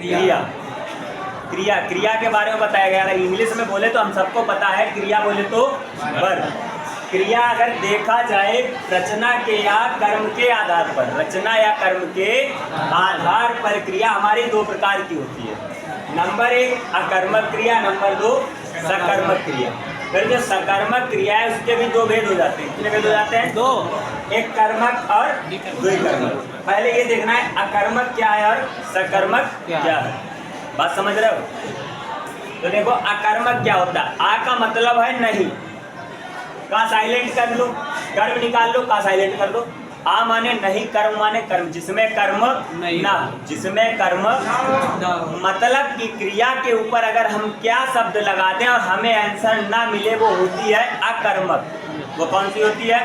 क्रिया। क्रिया क्रिया के बारे में बताया गया है। इंग्लिश में बोले तो हम सबको पता है, क्रिया बोले तो वर्ब। क्रिया अगर देखा जाए रचना के या कर्म के आधार पर, रचना या कर्म के आधार पर क्रिया हमारी दो प्रकार की होती है। नंबर 1 अकर्मक क्रिया, नंबर 2 सकर्मक क्रिया। फिर जो सकर्मक क्रिया है उसके भी दो भेद हो जाते हैं। कितने भेद हो जाते हैं? 2, एक कर्मक और द्विकर्मक। पहले ये देखना है अकर्मक क्या है और सकर्मक क्या है। बात समझ रहे हो? तो देखो अकर्मक क्या होता है। आ का मतलब है नहीं, का साइलेंट कर लो, कर्म निकाल लो, का साइलेंट कर लो। आ माने नहीं, कर्म माने कर्म, जिसमें कर्म ना, जिसमें कर्म मतलब कि क्रिया के ऊपर अगर हम क्या शब्द लगा दें और हमें आंसर ना मिले वो होती है अकर्मक। वो कौन सी होती है?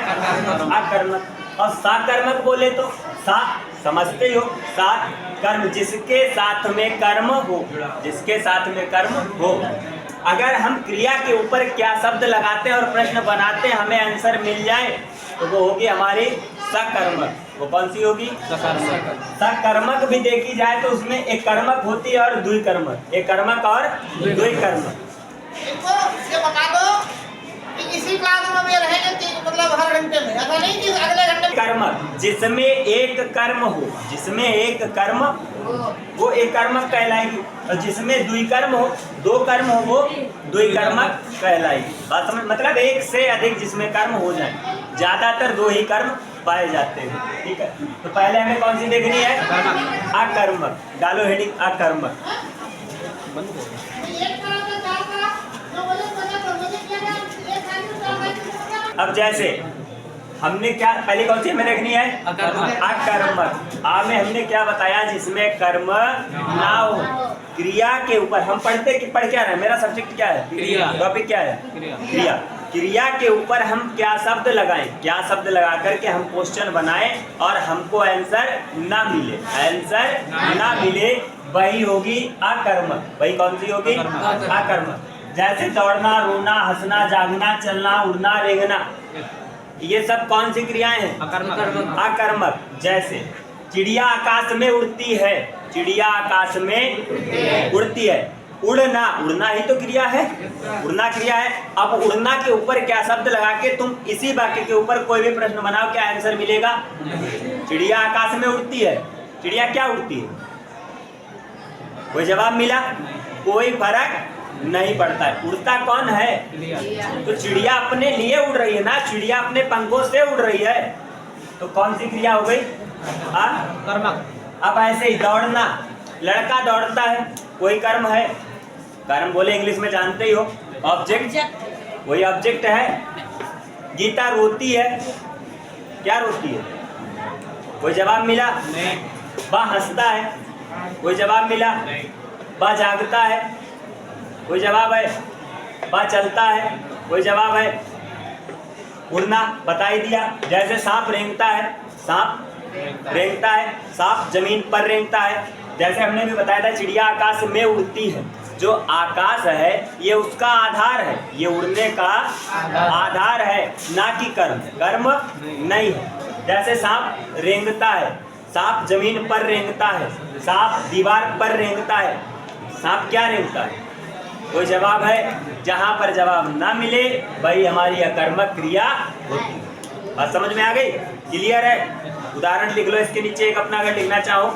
अकर्मक। और सकर्मक बोले तो सा समझते हो, साथ कर्म, जिसके साथ में कर्म हो, जिसके साथ में कर्म हो। अगर हम क्रिया के ऊपर क्या शब्द लगाते हैं और प्रश्न बनाते हैं हमें आंसर मिल जाए तो वो होगी हमारी सकर्मक। वो कौन सी होगी? सकर्मक भी देखी जाए तो उसमें एक कर्मक होती है और द्विकर्मक, एक कर्मक और द्विकर्मक। ये बता दो कि इसी क्लास में रहेंगे मतलब हर घंटे में, ऐसा नहीं कि अगले घंटे में। कर्मक जिसमें एक कर्म हो, जिसमें एक कर्म वो एक कर्मक कहलाएगी, और जिसमें द्विकर्म हो, दो कर्म हो, वो द्विकर्मक कहलाएगी। बात समझ? मतलब एक से अधिक जिसमें कर्म हो जाए, ज्यादातर दो ही कर्म पाए जाते हैं। ठीक है, तो पहले हमें कौन सी देखनी है? अकर्मक। डालो हेडिंग अकर्मक। अब जैसे हमने क्या पहले कौन सी हमें देखनी है? अकर्मक। आ में हमने क्या बताया? जिसमें कर्म ना हो। क्रिया के ऊपर हम पढ़ क्या रहे? मेरा सब्जेक्ट क्या है? क्रिया। टॉपिक क्या है? क्रिया। क्रिया के ऊपर हम क्या शब्द लगाएं, क्या शब्द लगा करके हम क्वेश्चन बनाएं और हमको आंसर ना मिले, आंसर ना मिले, वही होगी अकर्मक। वही कौन सी होगी? अकर्मक। जैसे दौड़ना, रोना, हंसना, जागना, चलना, उड़ना, रेंगना, ये सब कौन सी क्रियाएं हैं? अकर्मक। जैसे चिड़िया आकाश में उड़ती है, चिड़िया आकाश में उड़ती है। उड़ना, उड़ना ही तो क्रिया है, उड़ना क्रिया है। अब उड़ना के ऊपर क्या शब्द लगा के तुम इसी वाक्य के ऊपर कोई भी प्रश्न बनाओ, क्या आंसर मिलेगा? चिड़िया आकाश में उड़ती है। चिड़िया क्या उड़ती है? कोई जवाब मिला? कोई फर्क नहीं पड़ता है। उड़ता कौन है? तो चिड़िया अपने लिए उड़ रही है ना, चिड़िया अपने पंखों से उड़ रही है, तो कौन सी क्रिया हो गई? कर्मक। अब ऐसे ही दौड़ना, लड़का दौड़ता है, कोई कर्म है? कर्म बोले इंग्लिश में जानते ही हो, ऑब्जेक्ट, वही ऑब्जेक्ट है। गीता रोती है, क्या रोती है? कोई जवाब मिला? वह हंसता है, कोई जवाब मिला? वह जागता है, कोई जवाब है? वह चलता है, कोई जवाब है? उड़ना बता ही दिया। जैसे सांप रेंगता है, सांप रेंगता है, सांप जमीन पर रेंगता है। जैसे हमने भी बताया था चिड़िया आकाश में उड़ती है, जो आकाश है ये उसका आधार है, ये उड़ने का आधार है, ना कि कर्म, कर्म नहीं है। जैसे सांप रेंगता है, सांप जमीन पर रेंगता है, सांप दीवार पर रेंगता है। सांप क्या रेंगता है? कोई जवाब है? जहां पर जवाब ना मिले वही हमारी अकर्मक क्रिया होती है। बात समझ में आ गई? क्लियर है? उदाहरण लिख लो इसके नीचे एक अपना अगर लिखना चाहो।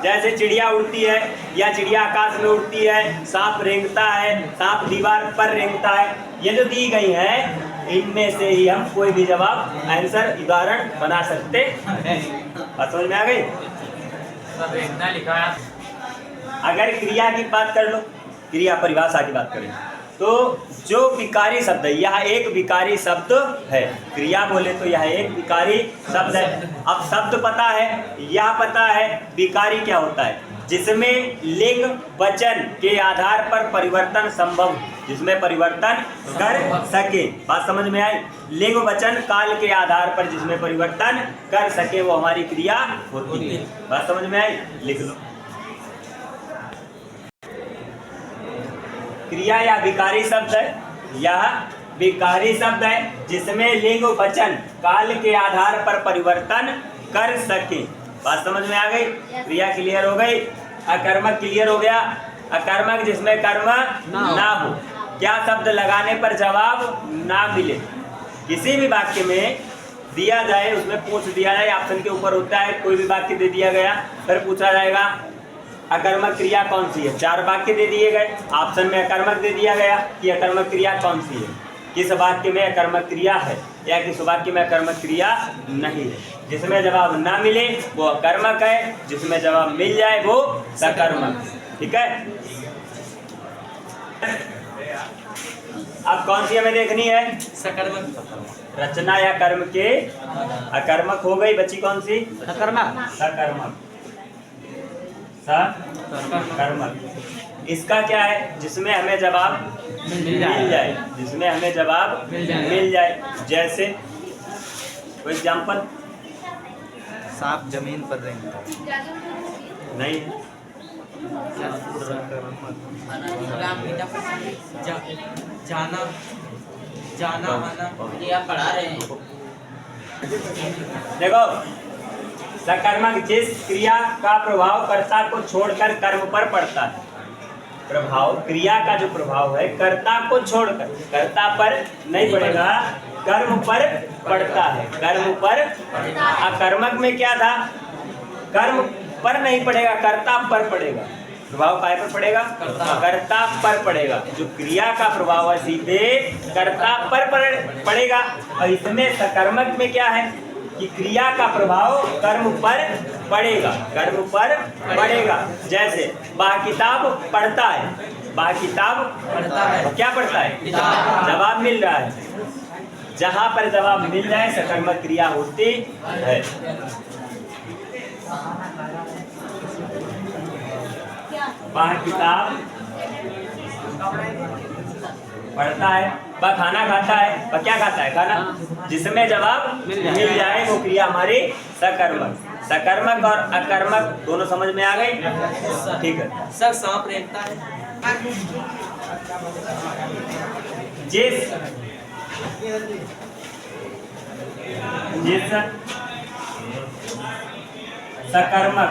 जैसे चिड़िया उड़ती है या चिड़िया आकाश में उड़ती है, सांप रेंगता है, सांप दीवार पर रेंगता है, ये जो दी गई है इनमें से ही हम कोई भी जवाब, आंसर, उदाहरण बना सकते हैं। बात समझ में आ गई? लिखा है। अगर क्रिया की बात कर लो, क्रिया परिभाषा की बात करें तो जो विकारी शब्द है, यह एक विकारी शब्द है। क्रिया बोले तो यह एक विकारी शब्द है। अब शब्द पता है, यह पता है विकारी क्या होता है? जिसमें लिंग वचन के आधार पर परिवर्तन संभव, जिसमें परिवर्तन कर सके। बात समझ में आई? लिंग वचन काल के आधार पर जिसमें परिवर्तन कर सके वो हमारी क्रिया होती है। बात समझ में आई? लिख लो। क्रिया या विकारी शब्द है, यह विकारी शब्द है जिसमें लिंग वचन काल के आधार पर परिवर्तन कर सके। बात समझ में आ गई? क्रिया क्लियर हो गई? अकर्मक क्लियर हो गया। अकर्मक जिसमें कर्म ना हो। क्या शब्द लगाने पर जवाब ना मिले। किसी भी वाक्य में दिया जाए, उसमें पूछ दिया जाए, ऑप्शन के ऊपर होता है, कोई भी वाक्य दे दिया गया, फिर पूछा जाएगा अकर्मक क्रिया कौन सी है। 4 वाक्य दे दिए गए, ऑप्शन में अकर्मक दे दिया गया कि अकर्मक क्रिया कौन सी है, किस वाक्य में अकर्मक क्रिया है या किस वाक्य में अकर्मक क्रिया नहीं है। जिसमें जवाब ना मिले वो अकर्मक है, जिसमें जवाब मिल जाए वो सकर्मक। ठीक है, अब कौन सी हमें देखनी है? सकर्मक। रचना या कर्म के अकर्मक हो गई, बची कौन सी? सकर्मक। सकर्मक। सकर्मक इसका क्या है? जिसमें हमें जवाब मिल जाए, जिसमें हमें जवाब मिल जाए। जैसे कोई एग्जाम्पल? सांप जमीन पर रेंगता नहीं, जाना जाना आना, ये आप पढ़ा रहे हैं। देखो, सकर्मक जिस क्रिया का प्रभाव कर्ता को छोड़कर कर्म पर पड़ता है। प्रभाव, क्रिया का जो प्रभाव है कर्ता को छोड़कर, कर्ता पर नहीं पड़ेगा, कर्म पर पड़ता है, कर्म पर। अकर्मक में क्या था? कर्म पर नहीं पड़ेगा, कर्ता पर पड़ेगा। प्रभाव काय पर पड़ेगा? कर्ता पर पड़ेगा। जो क्रिया का प्रभाव है सीधे कर्ता पर पड़ेगा। और इसमें सकर्मक में क्या है कि क्रिया का प्रभाव कर्म पर पड़ेगा, कर्म पर पड़ेगा। जैसे वह किताब पढ़ता है, वह किताब पढ़ता है। क्या पढ़ता है? जवाब मिल रहा है। जहां पर जवाब मिल जाए सकर्मक क्रिया होती है। वह किताब पढ़ता है, वह खाना खाता है, वह क्या खाता है? खाना। जिसमें जवाब मिल जाए वो क्रिया हमारी सकर्मक। सकर्मक और अकर्मक दोनों समझ में आ गई? ठीक है। सर सांप रेंगता है। जिस सकर्मक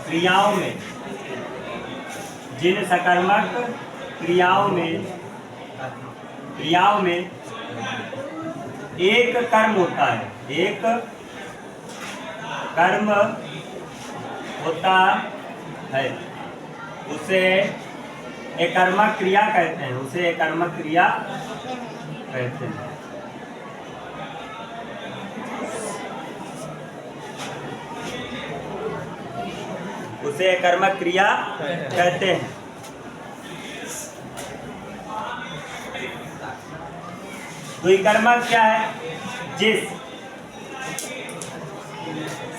क्रियाओं में, जिन सकर्मक क्रियाओं में एक कर्म होता है, एक कर्म होता है, उसे एकर्मक क्रिया कहते हैं, उसे एकर्मक क्रिया कहते हैं। उसे कर्मक क्रिया कहते हैं। द्विकर्मक क्या है? जिस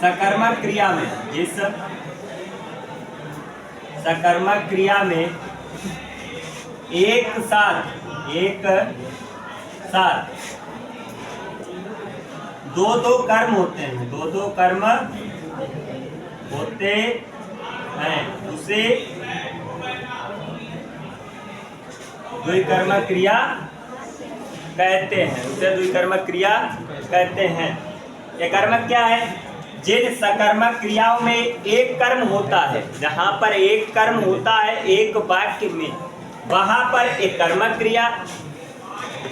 सकर्मक क्रिया में, जिस सकर्मक क्रिया में एक साथ दो कर्म होते हैं, दो कर्म होते हैं, उसे द्विकर्मक क्रिया कहते हैं, उसे द्विकर्मक क्रिया कहते हैं। एकर्मक क्या है? जिन सकर्मक क्रियाओं में एक कर्म होता है, जहां पर एक कर्म होता है एक वाक्य में, वहां पर एक कर्मक क्रिया।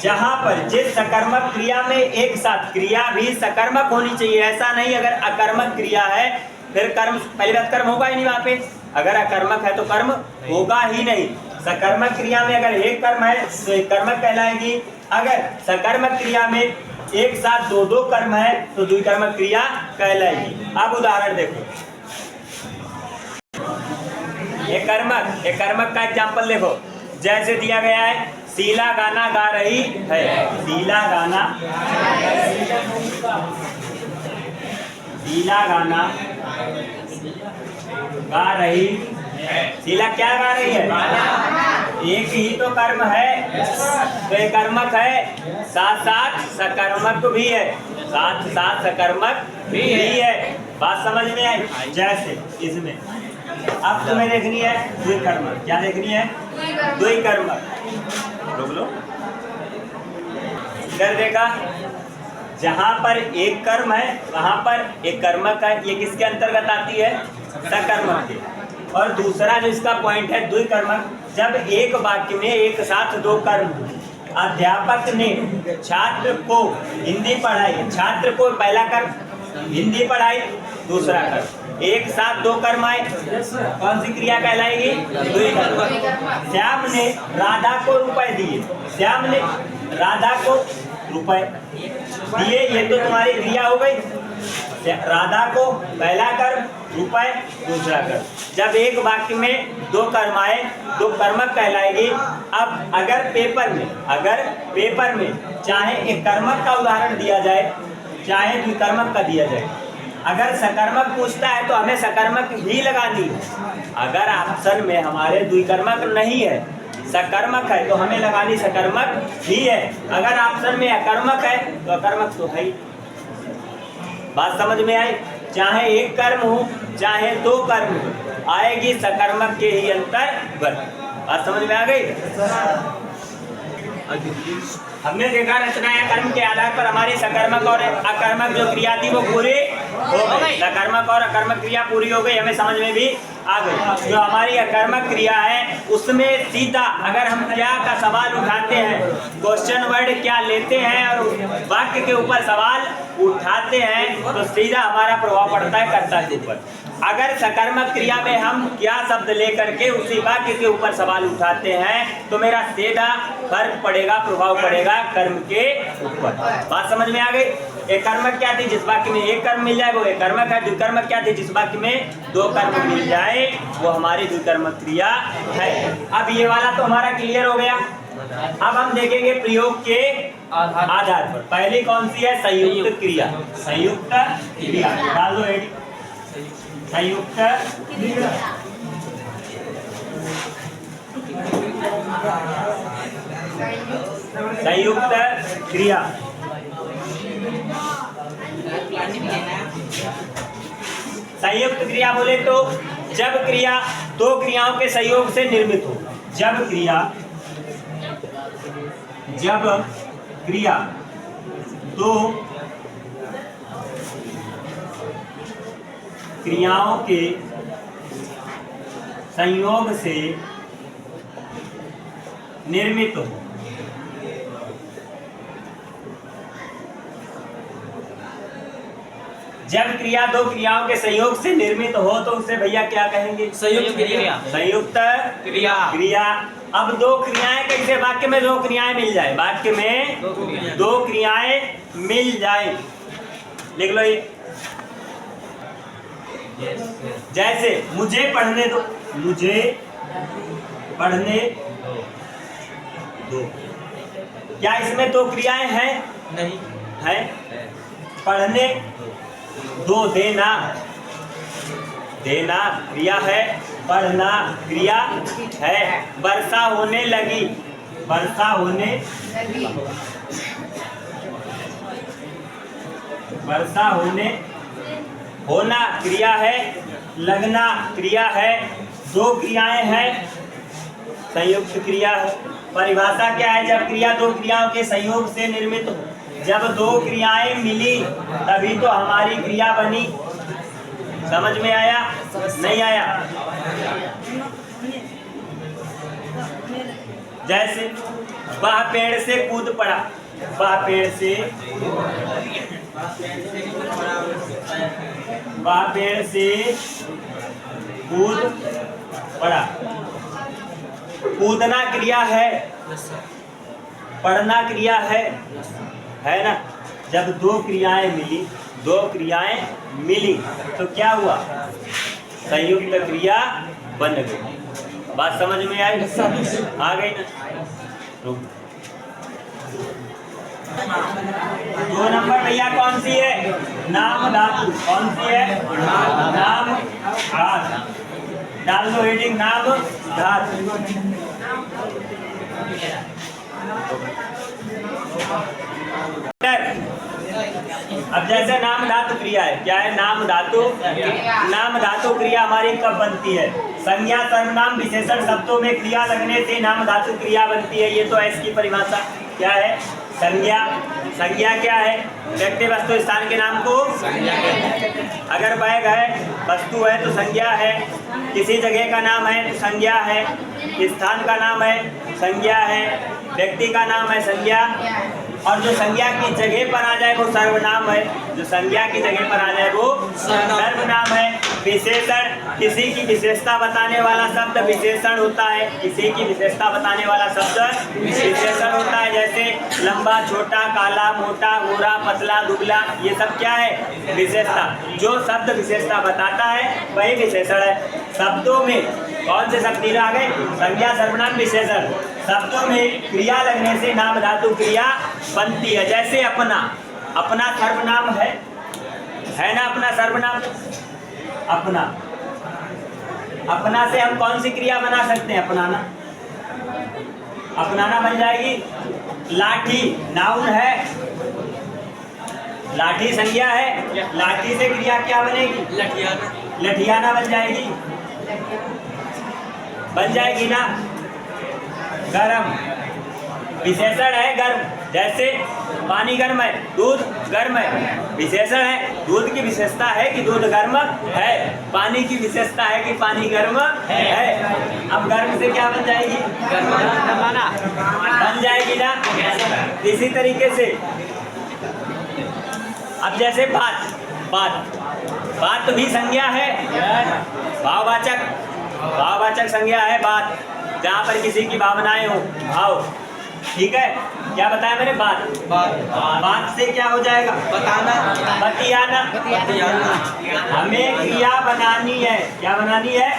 जहां पर जिस सकर्मक क्रिया में एक साथ क्रिया भी सकर्मक होनी चाहिए, ऐसा नहीं अगर अकर्मक क्रिया है फिर कर्म, पहली बात कर्म होगा ही नहीं वहां पे। अगर अकर्मक है तो कर्म होगा ही नहीं। सकर्मक क्रिया में अगर एक कर्म है तो एक कर्मक कहलाएगी। अगर सकर्मक क्रिया में एक साथ दो कर्म है तो द्विकर्मक क्रिया कहलाएगी। अब उदाहरण देखो, एकर्मक का एग्जाम्पल देखो। जैसे दिया गया है, शीला गाना गा रही है, शीला गाना गा रही। शीला क्या गा रही है? एक ही तो कर्म है, तो एक कर्मक है, साथ साथ सकर्मक भी है, साथ साथ सकर्मक भी है। बात समझ में आई? जैसे इसमें अब तुम्हें देखनी है द्विकर्मक। क्या देखनी है? द्विकर्मक। रोक लो, इधर देखा जहाँ पर एक कर्म है वहाँ पर एक कर्मक है, ये किसके अंतर्गत आती है? सकर्मक के। और दूसरा जो इसका पॉइंट है द्विकर्मक, जब एक वाक्य में एक साथ दो कर्म, अध्यापक ने छात्र को हिंदी पढ़ाई, छात्र को पहला कर्म हिंदी पढ़ाई, दूसरा कर्म, एक साथ दो कर्म आए, कौन सी क्रिया कहलाएगी? द्विकर्मक। श्याम ने राधा को रुपए दिए, श्याम ने राधा को रुपए दिए, ये तो तुम्हारी क्रिया हो गई। राधा को पहला कर्म, रुपए दूसरा कर्म। जब एक वाक्य में दो कर्म आए, दो कर्मक कहलाएगी। अब अगर पेपर में चाहे एक कर्मक का उदाहरण दिया जाए, चाहे द्विकर्मक का दिया जाए, अगर सकर्मक पूछता है तो हमें सकर्मक ही लगानी है। अगर ऑप्शन में हमारे द्विकर्मक नहीं है, सकर्मक है, तो हमें लगानी सकर्मक ही है। अगर ऑप्शन में अकर्मक है तो अकर्मक तो है ही। बात समझ में आई? चाहे एक कर्म हो चाहे दो कर्म हो, आएगी सकर्मक के ही अंतर्गत। बात समझ में आ गई? हमने देखा रचना या कर्म के आधार पर हमारी सकर्मक और अकर्मक जो क्रिया थी वो पूरी हो गई। सकर्मक और अकर्मक क्रिया पूरी हो गई, हमें समझ में भी आ गई। जो हमारी अकर्मक क्रिया है उसमें सीधा अगर हम क्या का सवाल उठाते हैं, क्वेश्चन वर्ड क्या लेते हैं और वाक्य के ऊपर सवाल उठाते हैं, तो सीधा हमारा प्रभाव पड़ता है कर्ता के ऊपर। अगर सकर्मक क्रिया में हम क्या शब्द लेकर के उसी वाक्य के ऊपर सवाल उठाते हैं तो मेरा सीधा फर्क पड़ेगा, प्रभाव पड़ेगा कर्म के ऊपर। बात समझ में आ गई? एक कर्मक क्या थी? जिस वाक्य में एक कर्म मिल जाए वो एक कर्मक है। द्विकर्मक क्या थी? जिस वाक्य में दो कर्म मिल जाए वो हमारी द्विकर्मक क्रिया है। अब ये वाला तो हमारा क्लियर हो गया। अब हम देखेंगे प्रयोग के आधार पर। पहली कौन सी है? संयुक्त क्रिया। संयुक्त क्रिया डाल दो एडी। संयुक्त क्रिया। संयुक्त क्रिया बोले तो जब क्रिया दो क्रियाओं के संयोग से निर्मित हो। जब क्रिया दो क्रियाओं के संयोग से निर्मित हो। जब क्रिया दो क्रियाओं के संयोग से निर्मित हो तो उसे भैया क्या कहेंगे? संयुक्त क्रिया। संयुक्त क्रिया। अब दो क्रियाएं कैसे? वाक्य में दो क्रियाएं मिल जाए, वाक्य में दो क्रियाएं मिल जाए। लिख लो ये। जैसे मुझे पढ़ने दो, मुझे पढ़ने दो। क्या इसमें दो क्रियाएं हैं? नहीं है। पढ़ने दो, देना क्रिया है, पढ़ना क्रिया है। वर्षा होने लगी, वर्षा होना क्रिया है, लगना क्रिया है। दो क्रियाएं हैं, संयुक्त क्रिया है। परिभाषा क्या है? जब क्रिया दो क्रियाओं के संयोग से निर्मित हो। जब दो क्रियाएं मिली तभी तो हमारी क्रिया बनी। समझ में आया? नहीं आया? जैसे वह पेड़ से कूद पड़ा, वह पेड़ से कूद पड़ा। कूदना क्रिया है, पढ़ना क्रिया है ना? जब दो क्रियाएं मिली तो क्या हुआ? संयुक्त क्रिया बन गई। बात समझ में आई? आ गई ना? दो नंबर भैया कौन सी है? नाम धातु। कौन सी है? नाम धातु। डाल दो हेडिंग नाम धातु। अब जैसे नाम धातु क्रिया है, क्या है? नाम धातु क्रिया हमारी कब बनती है? संज्ञा सर्वनाम विशेषण शब्दों में क्रिया लगने से नाम धातु क्रिया बनती है। ये तो है इसकी परिभाषा। क्या है? संज्ञा। संज्ञा क्या है? व्यक्ति वस्तु स्थान के नाम को अगर बैग है, वस्तु है तो संज्ञा है। किसी जगह का नाम है तो संज्ञा है। स्थान का नाम है संज्ञा है। व्यक्ति का नाम है संज्ञा। और जो संज्ञा की जगह पर आ जाए वो सर्वनाम है। जो संज्ञा की जगह पर आ जाए वो सर्वनाम है। विशेषण, किसी की विशेषता बताने वाला शब्द विशेषण होता है। किसी की विशेषता बताने वाला शब्द विशेषण होता है। जैसे लंबा, छोटा, काला, मोटा, गोरा, पतला, दुबला, ये सब क्या है? विशेषता। जो शब्द विशेषता बताता है वही विशेषण है। शब्दों में कौन से शब्द तीन आ गए? संज्ञा, सर्वनाम, विशेषण। शब्दों में क्रिया लगने से नाम धातु क्रिया बनती है। जैसे अपना, अपना सर्वनाम है ना? अपना सर्वनाम, अपना। अपना से हम कौन सी क्रिया बना सकते हैं? अपनाना। अपनाना बन जाएगी। लाठी नाउन है, लाठी संज्ञा है। लाठी से क्रिया क्या बनेगी? लठियाना। लठियाना बन जाएगी। बन जाएगी ना। गरम विशेषण है, गर्म। जैसे पानी गर्म है, दूध गर्म है, विशेषण है। दूध की विशेषता है कि दूध गर्म है। पानी की विशेषता है कि पानी गर्म है। अब गर्म से क्या बन जाएगी? बन जाएगी ना। इसी तरीके से अब जैसे बात, बात भी संज्ञा है। भाववाचक, भाववाचक संज्ञा है बात, जहाँ पर किसी की भावनाएं हो, भाव। ठीक है, क्या बताया मैंने? बात से क्या हो जाएगा? बताना, बतियाना। हमें क्रिया बनानी है। क्या बनानी है?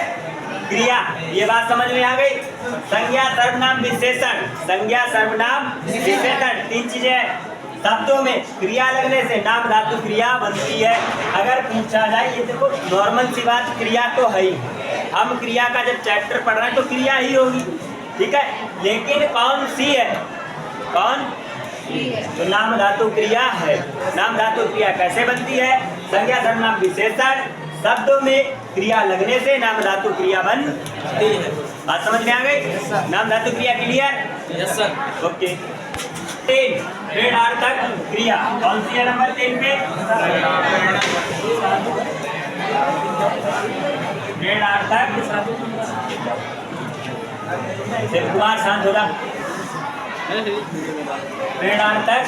क्रिया। ये बात समझ में आ गई? संज्ञा, सर्वनाम, विशेषण। संज्ञा, सर्वनाम, विशेषण, तीन चीजें हैं। शब्दों में क्रिया लगने से नाम धातु क्रिया बनती है। अगर पूछा जाए, ये देखो नॉर्मल सी बात, क्रिया तो है ही। हम क्रिया का जब चैप्टर पढ़ रहे हैं तो क्रिया ही होगी। ठीक है, लेकिन कौन सी है? कौन? तो नाम धातु क्रिया है। नाम धातु क्रिया कैसे बनती है? संज्ञा, सर्वनाम, विशेषण। शब्दों में क्रिया लगने से नाम धातु क्रिया बनती है। बात समझ में आ गई? नाम धातु क्रिया क्लियर? Yes sir. ओके। 3 प्रेरणार्थक क्रिया कौन सी है? नंबर 3 पे प्रेरणार्थक। शिव कुमार शांत होगा। प्रेरणार्थक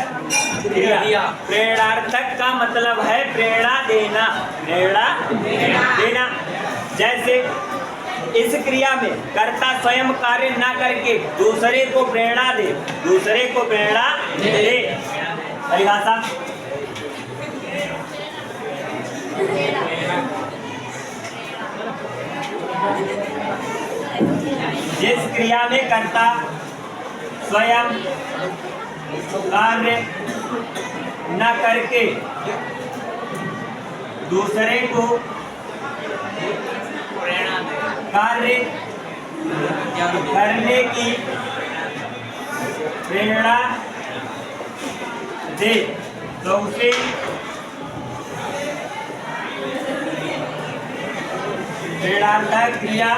क्रिया। प्रेरणार्थक का मतलब है प्रेरणा देना। प्रेरणा देना। जैसे इस क्रिया में कर्ता स्वयं कार्य ना करके दूसरे को प्रेरणा दे। दूसरे को प्रेरणा दे। परिभाषा, जिस क्रिया में कर्ता स्वयं कार्य न करके दूसरे को कार्य करने की प्रेरणा दे तो उसे प्रेरणार्थक क्रिया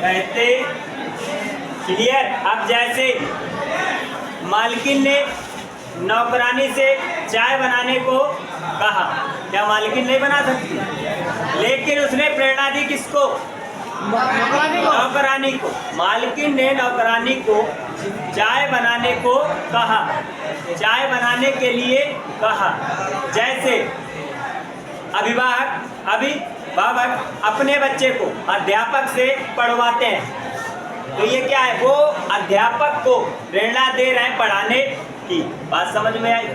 कहते। क्लियर? अब जैसे मालकिन ने नौकरानी से चाय बनाने को कहा, क्या मालकिन नहीं बना सकती? लेकिन उसने प्रेरणा दी किसको? नौकरानी को। मालकिन ने नौकरानी को चाय बनाने को कहा, चाय बनाने के लिए कहा। जैसे अभिभावक अपने बच्चे को अध्यापक से पढ़वाते हैं, तो ये क्या है? वो अध्यापक को प्रेरणा दे रहे हैं पढ़ाने की। बात समझ में आई?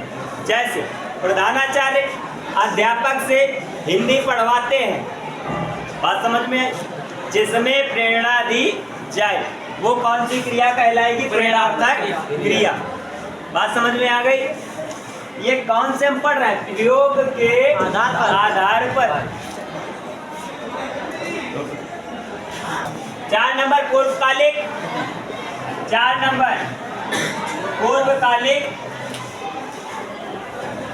जैसे प्रधानाचार्य अध्यापक से हिंदी पढ़वाते हैं। बात समझ में आई? जिसमें प्रेरणा दी जाए वो कौन सी क्रिया कहलाएगी? प्रेरणार्थक क्रिया। बात समझ में आ गई? ये कौन से हम पढ़ रहे हैं? प्रयोग के आधार पर। 4 नंबर पूर्वकालिक। 4 नंबर पूर्वकालिक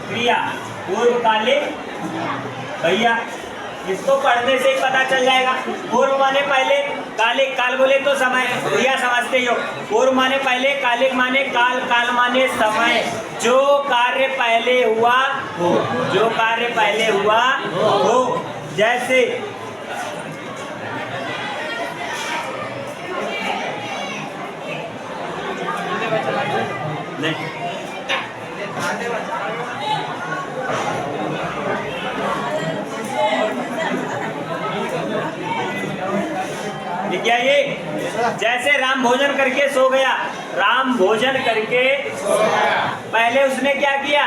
क्रिया। पूर्वकालिक भैया इसको पढ़ने से ही पता चल जाएगा। पूर्व माने पहले, कालिक काल बोले तो समय, क्रिया समझते ही हो। पूर्व माने पहले, कालिक माने काल, काल माने समय। जो कार्य पहले हुआ हो, जो कार्य पहले हुआ हो। जैसे नहीं, क्या ये, जैसे राम भोजन करके सो गया। राम भोजन करके पहले उसने क्या किया,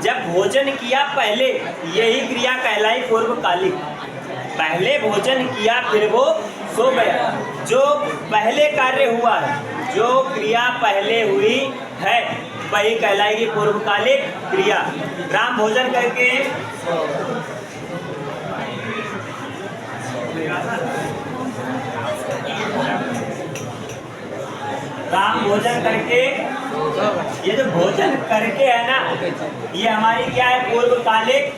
जब भोजन किया पहले, यही क्रिया कहलाई पूर्वकालिक। पहले भोजन किया फिर वो सो गया, जो पहले कार्य हुआ है, जो क्रिया पहले हुई है, वही कहलाएगी पूर्वकालिक क्रिया। राम भोजन करके राम भोजन करके, ये जो भोजन करके है ना, ये हमारी क्या है, पूर्वकालिक,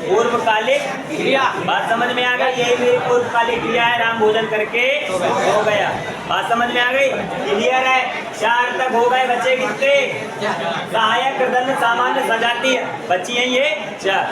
पूर्वकालिक क्रिया। बात समझ में आ गई, यही मेरी पूर्वकालिक क्रिया है। राम भोजन करके हो गया। बात समझ में आ गई, क्लियर है। 4 तक हो गए, बच्चे कितने, सहायक कृदंत सामान्य सजाती है, बच्ची है ये 4।